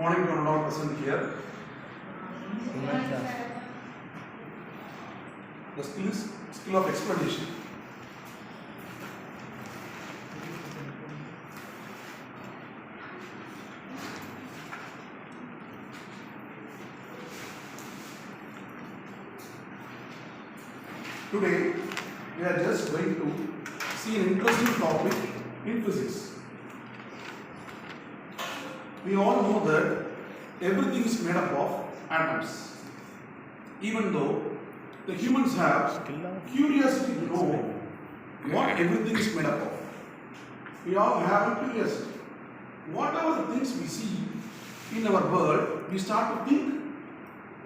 morning to all present here. The skill is skill of explanation. Today we are just going to see an interesting topic in physics. We all know that everything is made up of atoms. Even though the humans have curiosity to know what everything is made up of. We all have a curiosity. Whatever the things we see in our world, we start to think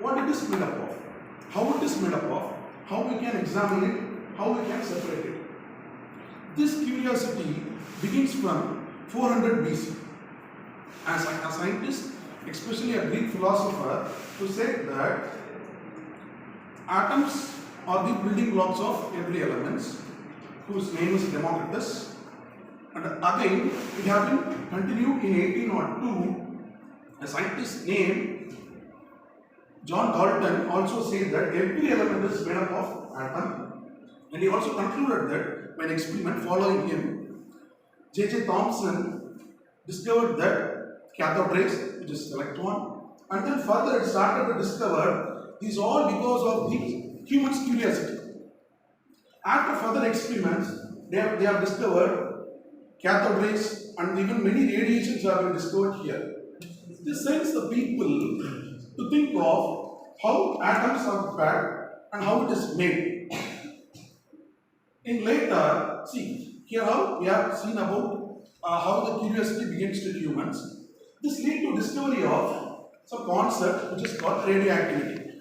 what it is made up of, how it is made up of, how we can examine it, how we can separate it. This curiosity begins from 400 BC. As a scientist, especially a Greek philosopher, who said that atoms are the building blocks of every element, whose name is Democritus. And again, it has been continued in 1802. A scientist named John Dalton also said that every element is made up of atom. And he also concluded that by an experiment following him, J.J. Thomson discovered that cathode rays, which is electron, and then further it started to discover these all because of the human's curiosity. After further experiments, they have discovered cathode rays and even many radiations have been discovered here. This sends the people to think of how atoms are prepared and how it is made. In later, see, here how we have seen about how the curiosity begins to humans. This leads to discovery of some concept which is called radioactivity.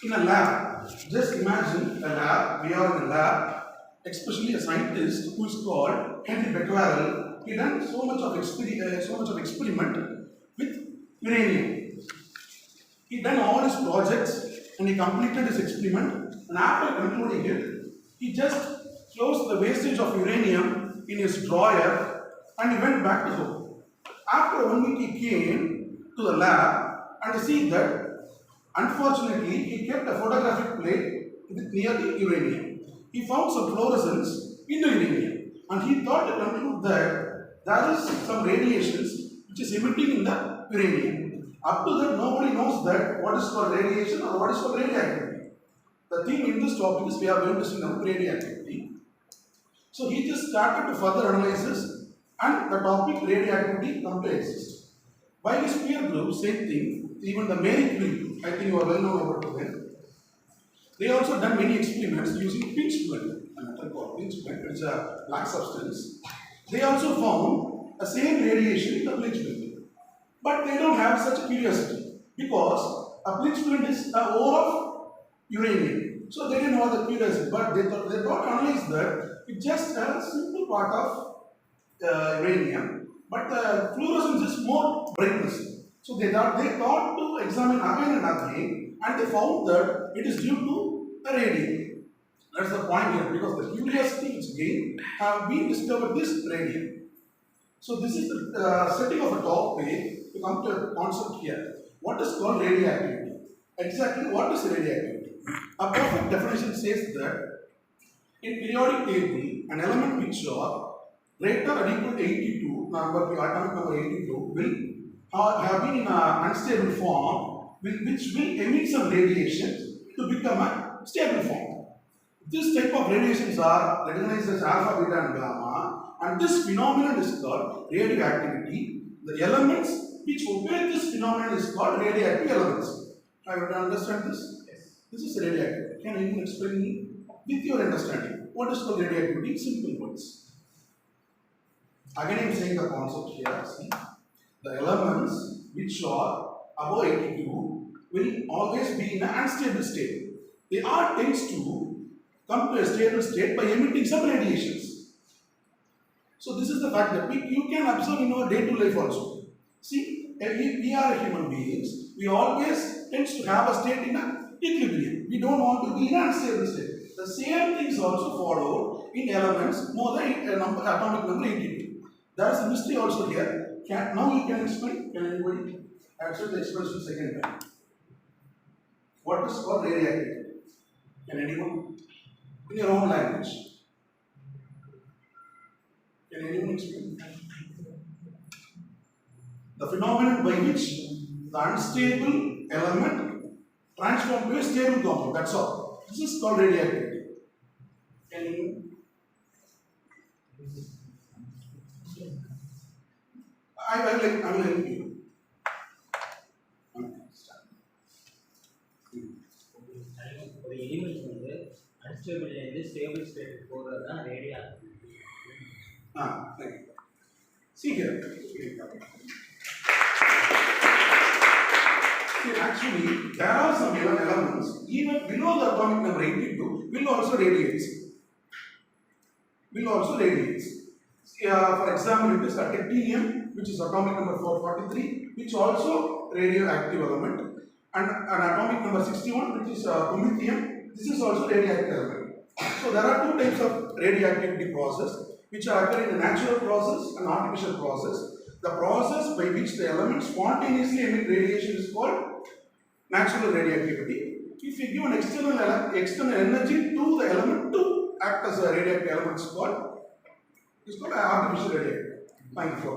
In a lab, just imagine a lab, we are in a lab, especially a scientist who is called Henry Becquerel. He done so much of experiment with uranium. He done all his projects and he completed his experiment, and after concluding it, he just closed the wastage of uranium in his drawer and he went back to home. After 1 week he came to the lab and see that unfortunately he kept a photographic plate near the uranium. He found some fluorescence in the uranium and he thought to conclude that there is some radiations which is emitting in the uranium. Up to that nobody knows that what is called radiation or what is called radioactivity. The theme in this topic is we are going to see now radioactivity. So he just started to further analyze this and the topic radioactivity come to exist. By his peer group, same thing, even the Marie Curie, I think you are well known about them. They also done many experiments using pinch blende, a metal called pinch blende, which is a black substance. They also found a same radiation in the bleach blende. But they don't have such a curiosity because a bleach blende is a ore of uranium. So they didn't have the curiosity, but they thought to analyze that it's just a simple part of uranium, but the fluorescence is more brightness. So they thought to examine again and again, and they found that it is due to the radium. That's the point here, because the curiosity which gained have been discovered this radium. So this is the setting of a topic to come to a concept here. What is called radioactivity? Exactly what is radioactivity? A perfect definition says that in periodic table, an element which are greater or equal to 82, atomic number 82, will have been in an unstable form, which will emit some radiation to become a stable form. This type of radiations are recognized as alpha, beta, and gamma, and this phenomenon is called radioactivity. The elements which obey this phenomenon is called radioactive elements. Have you understand this? Yes. This is radioactivity. Can you explain me with your understanding? What is called radioactivity in simple words? Again, I am saying the concept here. See, the elements which are above 82 will always be in an unstable state. They are tends to come to a stable state by emitting some radiations. So this is the fact that you can observe in our day-to-day life also. See, we are human beings. We always tends to have a state in an equilibrium. We don't want to be in an unstable state. The same things also follow in elements more than atomic number 82. There is a mystery also here. Now you can explain. Can anybody accept the expression second time? What is called radioactivity? Can anyone? In your own language. Can anyone explain? The phenomenon by which the unstable element transforms to a stable compound. That's all. This is called radioactivity. Can you? I will help you. ஒரு element வந்து அன்ஸ்டேபிள்ல இருந்து stable state போறது தான் radioactivity. Thank you. See here. See, actually, there are some elements even below the atomic number 82 will also radiate. For example, it is a titanium, which is atomic number 443, which also radioactive element, and an atomic number 61, which is lithium. This is also radioactive element. So there are two types of radioactivity process, which are occur in the natural process and artificial process. The process by which the element spontaneously emit radiation is called natural radioactivity. If you give an external energy to the element to act as a radioactive element, it's called artificial radioactivity. Thank you for